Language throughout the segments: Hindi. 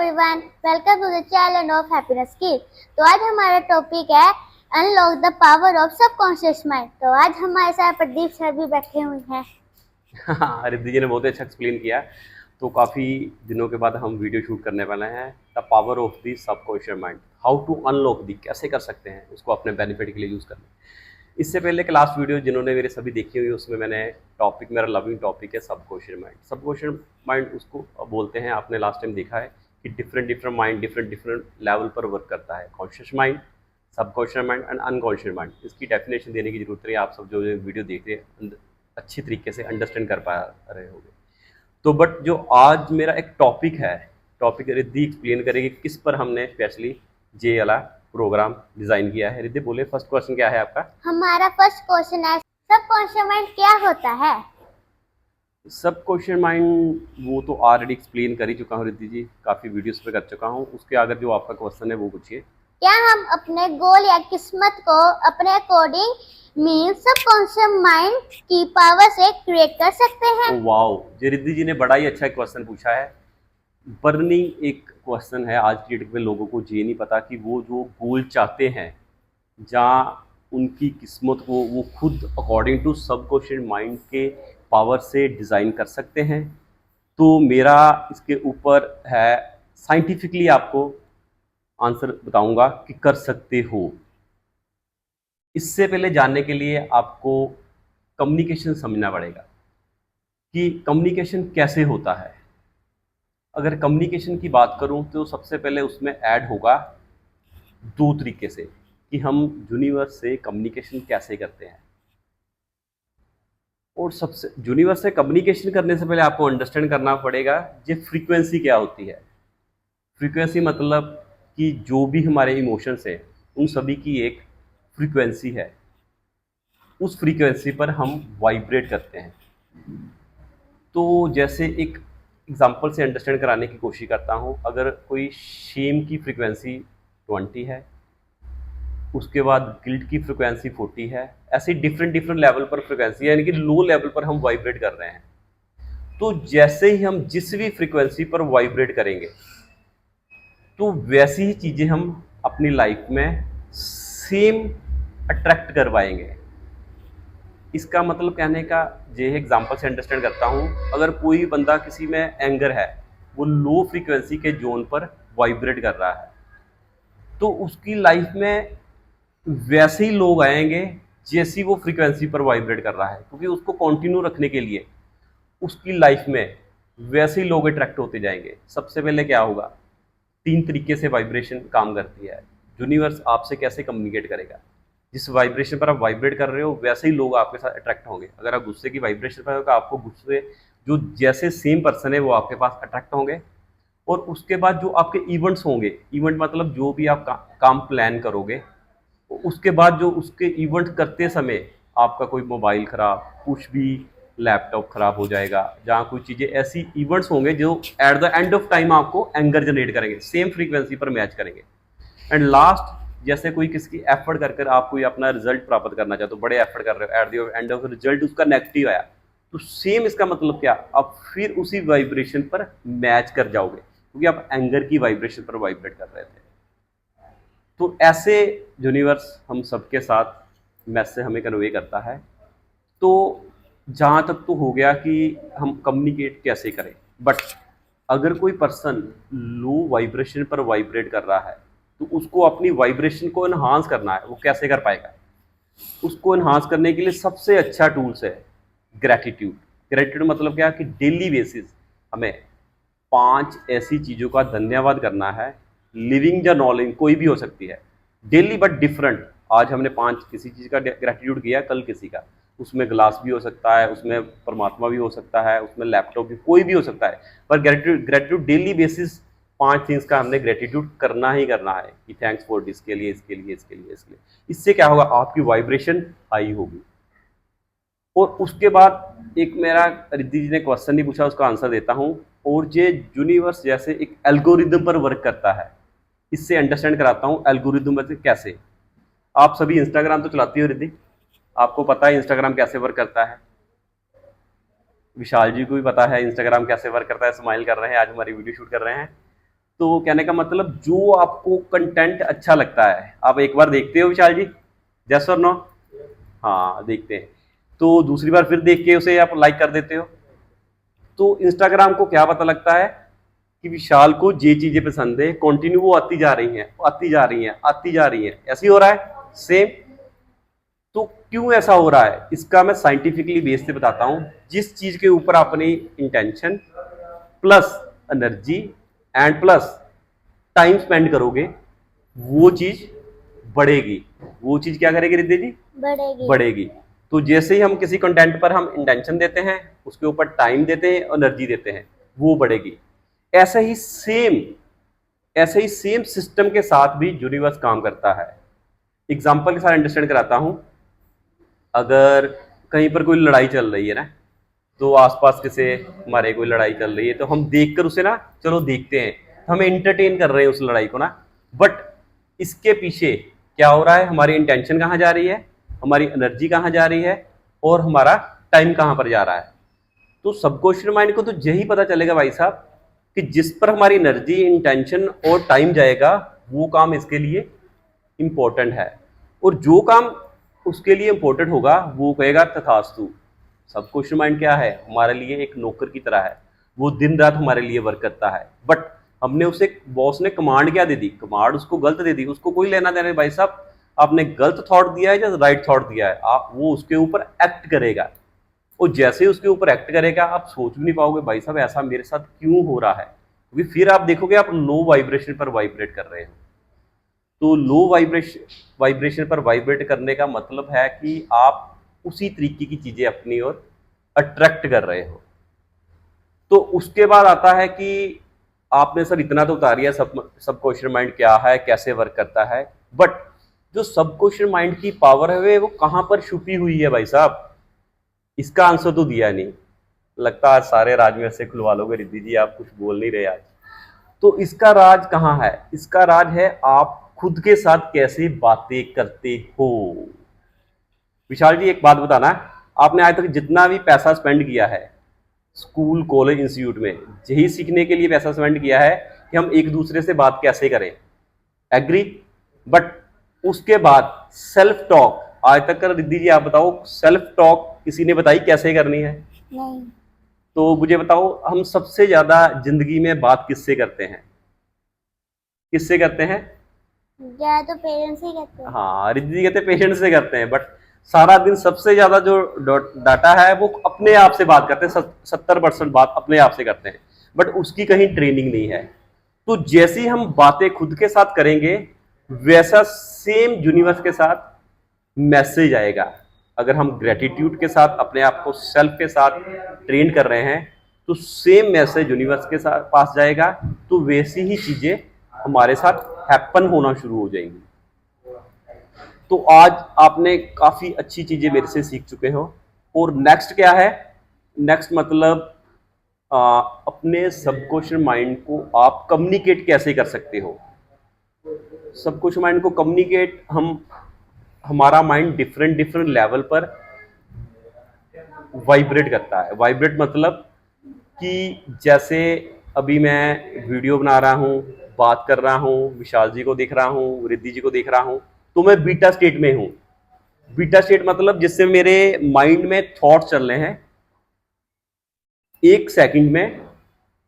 Everyone, welcome to the channel of happiness की। तो आज हमारा टॉपिक है unlock the power of subconscious mind. तो आज हमारे साथ प्रदीप सर भी बैठे हुए हैं। हाँ, रिद्धि जी ने बहुत अच्छा एक्सप्लेन किया। तो काफ़ी दिनों के बाद हम वीडियो शूट करने वाले हैं the power of the subconscious mind, how to unlock the, कैसे कर सकते हैं उसको अपने बेनिफिट के लिए यूज़ करना। इससे पहले के लास्ट वीडियो जिन्होंने मेरे सभी देखी हुई, उसमें मैंने टॉपिक, मेरा लविंग टॉपिक है सबकॉन्शियस माइंड। सबकॉन्शियस माइंड उसको बोलते हैं, आपने लास्ट टाइम देखा है कि different different mind different different level पर वर्क करता है। Conscious mind, subconscious mind and unconscious mind. इसकी डेफिनेशन देने की जरूरत नहीं, आप सब जो वीडियो देख रहे हैं अच्छी तरीके से अंडरस्टैंड कर पा रहे होंगे। तो बट जो आज मेरा एक टॉपिक है, टॉपिक रिद्धि एक्सप्लेन करेगी किस पर हमने स्पेशली जे वाला प्रोग्राम डिजाइन किया है। रिद्धि बोले, फर्स्ट क्वेश्चन क्या है आपका? हमारा फर्स्ट क्वेश्चन है, सबकॉन्शियस माइंड क्या होता है? सबकॉन्शियस माइंड वो तो ऑलरेडी एक्सप्लेन कर ही चुका हूँ रिद्धि जी, काफ़ी वीडियोस पे कर चुका हूँ। उसके आगे जो आपका क्वेश्चन है वो पूछिए। क्या हम अपने गोल या किस्मत को अपने अकॉर्डिंग मीन सबकॉन्शियस माइंड की पावर से क्रिएट कर सकते हैं? वाओ, जे रिद्धि जी ने बड़ा ही अच्छा क्वेश्चन पूछा है। बर्निंग एक क्वेश्चन है। आज की डेट में लोगों को ये नहीं पता कि वो जो गोल चाहते हैं, जहाँ उनकी किस्मत को वो खुद अकॉर्डिंग टू सबकॉन्शियस माइंड के पावर से डिज़ाइन कर सकते हैं। तो मेरा इसके ऊपर है, साइंटिफिकली आपको आंसर बताऊंगा कि कर सकते हो। इससे पहले जानने के लिए आपको कम्युनिकेशन समझना पड़ेगा कि कम्युनिकेशन कैसे होता है। अगर कम्युनिकेशन की बात करूं तो सबसे पहले उसमें ऐड होगा दो तरीके से कि हम यूनिवर्स से कम्युनिकेशन कैसे करते हैं। और सबसे यूनिवर्स से कम्युनिकेशन करने से पहले आपको अंडरस्टैंड करना पड़ेगा ये फ्रीक्वेंसी क्या होती है। फ्रीक्वेंसी मतलब कि जो भी हमारे इमोशंस हैं उन सभी की एक फ्रीक्वेंसी है। उस फ्रीक्वेंसी पर हम वाइब्रेट करते हैं। तो जैसे एक एग्जांपल से अंडरस्टैंड कराने की कोशिश करता हूँ। अगर कोई शेम की फ्रीक्वेंसी 20 है, उसके बाद गिल्ट की फ्रीक्वेंसी 40 है, ऐसे डिफरेंट डिफरेंट लेवल पर फ्रीक्वेंसी है, यानी कि लो लेवल पर हम वाइब्रेट कर रहे हैं। तो जैसे ही हम जिस भी फ्रीक्वेंसी पर वाइब्रेट करेंगे तो वैसी ही चीज़ें हम अपनी लाइफ में सेम अट्रैक्ट करवाएंगे। इसका मतलब कहने का ये एग्जांपल से अंडरस्टैंड करता हूँ। अगर कोई बंदा किसी में एंगर है, वो लो फ्रीक्वेंसी के जोन पर वाइब्रेट कर रहा है, तो उसकी लाइफ में वैसे ही लोग आएंगे जैसी वो फ्रीक्वेंसी पर वाइब्रेट कर रहा है, क्योंकि उसको कंटिन्यू रखने के लिए उसकी लाइफ में वैसे ही लोग अट्रैक्ट होते जाएंगे। सबसे पहले क्या होगा, तीन तरीके से वाइब्रेशन काम करती है। यूनिवर्स आपसे कैसे कम्युनिकेट करेगा, जिस वाइब्रेशन पर आप वाइब्रेट कर रहे हो वैसे ही लोग आपके साथ अट्रैक्ट होंगे। अगर आप गुस्से की वाइब्रेशन पर हो तो आपको गुस्से जो जैसे सेम पर्सन है वो आपके पास अट्रैक्ट होंगे। और उसके बाद जो आपके इवेंट्स होंगे, इवेंट मतलब जो भी आप काम प्लान करोगे, उसके बाद जो उसके इवेंट करते समय आपका कोई मोबाइल ख़राब, कुछ भी लैपटॉप ख़राब हो जाएगा, जहाँ कोई चीज़ें ऐसी इवेंट्स होंगे जो at the end of time आपको एंगर जनरेट करेंगे, सेम फ्रीक्वेंसी पर मैच करेंगे। एंड लास्ट, जैसे कोई किसकी एफर्ट कर आप कोई अपना रिजल्ट प्राप्त करना चाहते हो, बड़े एफर्ट कर रहे हो, at the end of result उसका नेगेटिव आया, तो सेम इसका मतलब क्या, आप फिर उसी वाइब्रेशन पर मैच कर जाओगे, क्योंकि आप एंगर की वाइब्रेशन पर वाइब्रेट कर रहे थे। तो ऐसे यूनिवर्स हम सबके साथ मैसेज से हमें कन्वे करता है। तो जहाँ तक तो हो गया कि हम कम्युनिकेट कैसे करें, बट अगर कोई पर्सन लो वाइब्रेशन पर वाइब्रेट कर रहा है तो उसको अपनी वाइब्रेशन को इन्हांस करना है, वो कैसे कर पाएगा? उसको इन्हांस करने के लिए सबसे अच्छा टूल्स है ग्रैटिट्यूड। ग्रैटिट्यूड मतलब क्या कि डेली बेसिस हमें 5 ऐसी चीज़ों का धन्यवाद करना है, लिविंग या नॉन लिविंग कोई भी हो सकती है, डेली बट डिफरेंट। आज हमने 5 किसी चीज़ का ग्रैटिट्यूड किया, कल किसी का, उसमें ग्लास भी हो सकता है, उसमें परमात्मा भी हो सकता है, उसमें लैपटॉप भी, कोई भी हो सकता है। पर ग्रैटिट्यूड डेली बेसिस 5 थिंग्स का हमने ग्रैटिट्यूड करना ही करना है कि थैंक्स फॉर दिस, के लिए, इसके लिए, इसके लिए, इसके लिए। इससे क्या होगा, आपकी वाइब्रेशन हाई होगी। और उसके बाद एक मेरा रिद्धि जी ने क्वेश्चन नहीं पूछा, उसका आंसर देता हूँ। और ये यूनिवर्स जैसे एक एल्गोरिदम पर वर्क करता है, इससे अंडरस्टैंड कराता हूँ एल्गोरिदम कैसे। आप सभी इंस्टाग्राम तो चलाती हो रिद्धि, आपको पता है इंस्टाग्राम कैसे वर्क करता है। विशाल जी को भी पता है इंस्टाग्राम कैसे वर्क करता है, स्माइल कर रहे हैं, आज हमारी वीडियो शूट कर रहे हैं। तो कहने का मतलब जो आपको कंटेंट अच्छा लगता है आप एक बार देखते हो विशाल जी, यस और नो? हाँ देखते हैं, तो दूसरी बार फिर देख के उसे आप लाइक कर देते हो। तो इंस्टाग्राम को क्या पता लगता है कि विशाल को ये चीजें पसंद है, कंटिन्यू वो आती जा रही हैं, आती जा रही हैं, आती जा रही हैं, ऐसे ही हो रहा है सेम। तो क्यों ऐसा हो रहा है इसका मैं साइंटिफिकली बेस से बताता हूं। जिस चीज के ऊपर अपनी intention plus energy and plus time spend करोगे वो चीज बढ़ेगी। वो चीज क्या करेगी रिद्धि जी? बढ़ेगी। बढ़ेगी। तो जैसे ही हम किसी कंटेंट पर हम इंटेंशन देते हैं, उसके ऊपर टाइम देते हैं, एनर्जी देते हैं, वो बढ़ेगी। ऐसे ही सेम सिस्टम के साथ भी यूनिवर्स काम करता है। एग्जाम्पल के साथ अंडरस्टैंड कराता हूं। अगर कहीं पर कोई लड़ाई चल रही है ना, तो आसपास किसे हमारे कोई लड़ाई चल रही है, तो हम देखकर उसे ना चलो देखते हैं, हमें इंटरटेन कर रहे हैं उस लड़ाई को ना, बट इसके पीछे क्या हो रहा है, हमारी इंटेंशन कहाँ जा रही है, हमारी एनर्जी कहाँ जा रही है, और हमारा टाइम कहाँ पर जा रहा है। तो सबकॉन्शियस माइंड को तो यही पता चलेगा भाई साहब कि जिस पर हमारी एनर्जी, इंटेंशन और टाइम जाएगा वो काम इसके लिए इंपॉर्टेंट है, और जो काम उसके लिए इंपॉर्टेंट होगा वो कहेगा तथास्तु। सबकॉन्शियस माइंड क्या है, हमारे लिए एक नौकर की तरह है, वो दिन रात हमारे लिए वर्क करता है। बट हमने उसे, बॉस ने कमांड क्या दे दी, कमांड उसको गलत दे दी, उसको कोई लेना देना नहीं भाई साहब, आपने गलत थॉट दिया है या राइट थॉट दिया है, आप वो उसके ऊपर एक्ट करेगा, और जैसे ही उसके ऊपर एक्ट करेगा आप सोच भी नहीं पाओगे भाई साहब ऐसा मेरे साथ क्यों हो रहा है, क्योंकि फिर आप देखोगे आप लो वाइब्रेशन पर वाइब्रेट कर रहे हो। तो लो वाइब्रेशन पर वाइब्रेट करने का मतलब है कि आप उसी तरीके की चीजें अपनी ओर अट्रैक्ट कर रहे हो। तो उसके बाद आता है कि आपने सर इतना तो उतारिया सबकॉन्शियस माइंड क्या है, कैसे वर्क करता है, बट जो सबकॉन्शियस माइंड की पावर है वो कहां पर छुपी हुई है भाई साहब, इसका आंसर तो दिया नहीं। लगता है आज सारे राज में से खुलवा लोगे रिद्धि जी, आप कुछ बोल नहीं रहे आज। तो इसका राज कहाँ है? इसका राज है आप खुद के साथ कैसे बातें करते हो। विशाल जी एक बात बताना, आपने आज तक जितना भी पैसा स्पेंड किया है स्कूल कॉलेज इंस्टीट्यूट में, यही सीखने के लिए पैसा स्पेंड किया है कि हम एक दूसरे से बात कैसे करें, एग्री? बट उसके बाद सेल्फ टॉक, आज तक कर रिद्धि जी आप बताओ सेल्फ टॉक किसी ने बताई कैसे करनी है? नहीं। तो मुझे बताओ हम सबसे ज्यादा जिंदगी में बात किससे करते हैं, किससे करते हैं? या तो पेरेंट्स ही कहते हैं। हाँ रिद्धि जी कहते पेशेंट से करते हैं, बट सारा दिन सबसे ज्यादा जो डाटा है वो अपने आप से बात करते हैं, 70% बात अपने आप से करते हैं, बट उसकी कहीं ट्रेनिंग नहीं है। तो जैसी हम बातें खुद के साथ करेंगे वैसा सेम यूनिवर्स के साथ मैसेज आएगा। अगर हम ग्रेटिट्यूड के साथ अपने आप को सेल्फ के साथ ट्रेन कर रहे हैं तो सेम मैसेज यूनिवर्स के साथ पास जाएगा, तो वैसी ही चीजें हमारे साथ हैपन होना शुरू हो जाएंगी। तो आज आपने काफी अच्छी चीजें मेरे से सीख चुके हो, और नेक्स्ट क्या है? नेक्स्ट मतलब अपने सबकॉन्शियस माइंड को आप कम्युनिकेट कैसे कर सकते हो। सबकॉन्शियस माइंड को कम्युनिकेट हमारा माइंड डिफरेंट लेवल पर वाइब्रेट करता है। वाइब्रेट मतलब कि जैसे अभी मैं वीडियो बना रहा हूँ, बात कर रहा हूँ, विशाल जी को देख रहा हूँ, रिद्धि जी को देख रहा हूँ, तो मैं बीटा स्टेट में हूँ। बीटा स्टेट मतलब जिससे मेरे माइंड में थॉट चल रहे हैं एक सेकंड में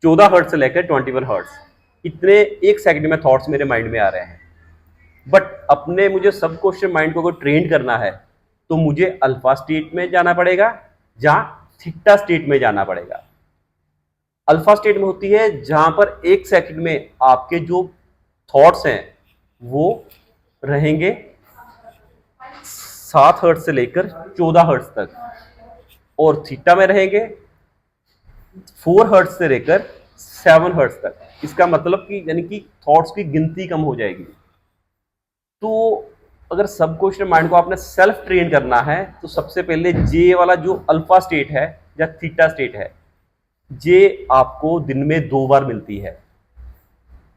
14 हर्ट्ज से लेकर 21 हर्ट्ज, इतने एक सेकंड में थॉट्स मेरे माइंड में आ रहे हैं। बट अपने मुझे सबकॉन्शियस माइंड को अगर ट्रेन करना है तो मुझे अल्फा स्टेट में जाना पड़ेगा या थीटा स्टेट में जाना पड़ेगा। अल्फा स्टेट में होती है जहां पर एक सेकंड में आपके जो थॉट्स हैं वो रहेंगे 7 हर्ट्ज से लेकर 14 हर्ट्ज तक, और थीटा में रहेंगे 4 हर्ट्ज से लेकर 7 हर्ट्ज तक। इसका मतलब कि यानी कि थॉट्स की गिनती कम हो जाएगी। तो अगर सबकॉन्शियस माइंड को आपने सेल्फ ट्रेन करना है तो सबसे पहले जे वाला जो अल्फा स्टेट है या थीटा स्टेट है, जे आपको दिन में 2 बार मिलती है।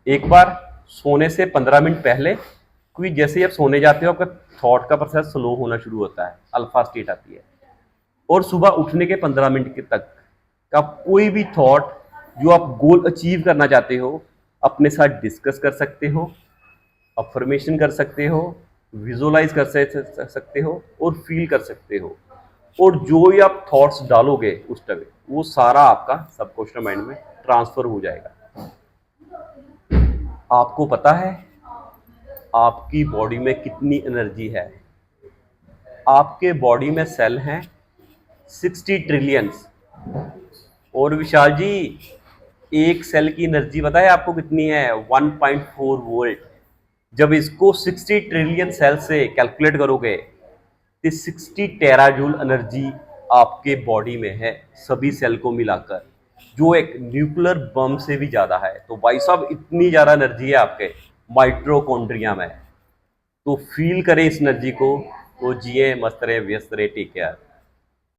एक बार सोने से 15 मिनट पहले, क्योंकि जैसे ही आप सोने जाते हो आपका थॉट का प्रोसेस स्लो होना शुरू होता है, अल्फा स्टेट आती है, और सुबह उठने के 15 मिनट तक का कोई भी थॉट जो आप गोल अचीव करना चाहते हो अपने साथ डिस्कस कर सकते हो, अफर्मेशन कर सकते हो, विजुअलाइज कर सकते हो और फील कर सकते हो। और जो ही आप थॉट्स डालोगे उस टाइम वो सारा आपका सबकॉन्शियस माइंड में ट्रांसफर हो जाएगा। आपको पता है आपकी बॉडी में कितनी एनर्जी है? आपके बॉडी में सेल हैं 60 ट्रिलियंस। और विशाल जी, एक सेल की एनर्जी पता है आपको कितनी है? 1.4 वोल्ट। जब इसको 60 ट्रिलियन सेल से कैलकुलेट करोगे तो 60 टेराजूल एनर्जी आपके बॉडी में है, सभी सेल को मिलाकर, जो एक न्यूक्लियर बम से भी ज़्यादा है। तो भाई साहब इतनी ज़्यादा एनर्जी है आपके माइट्रोकॉन्ड्रिया में। तो फील करें इस एनर्जी को, वो जिए मस्त रहे व्यस्त रहे, टेक केयर।